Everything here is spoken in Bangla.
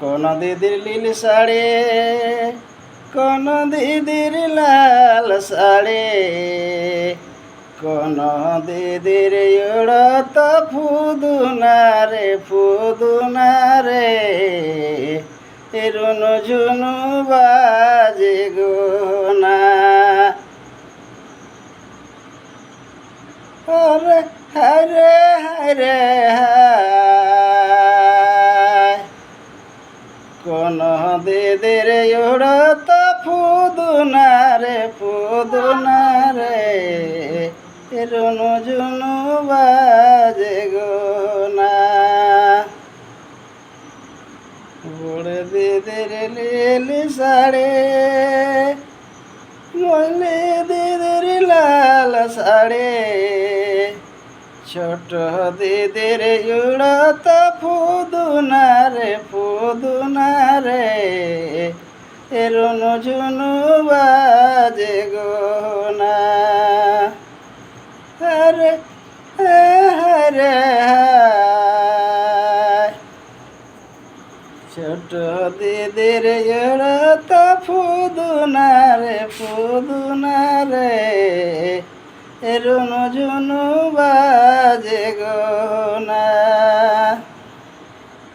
কোন দিদির নীল শাড়ি, কোন দিদির লাল শাড়ি, কোন দিদির উড়ত ফুদুনারে ফুদুনারে, রুনু ঝুনু বাজে গো না। হরে হরে হরে কোন দিদির উড়ত ফুদুনারে ফুদুনারে, রুনু ঝুনু বাজে গো না। বড় দিদির নীল শাড়ি, মলি দিদির লাল শাড়ি, ছোট দিদির উড়ত ফুদুনারে ফুদুনারে, রুনু ঝুনু বাজে গো না। হরে হরে ছোট দিদির উড়ত ফুদুনারে ফুদুনারে, রুনু ঝুনু বাজে গো না।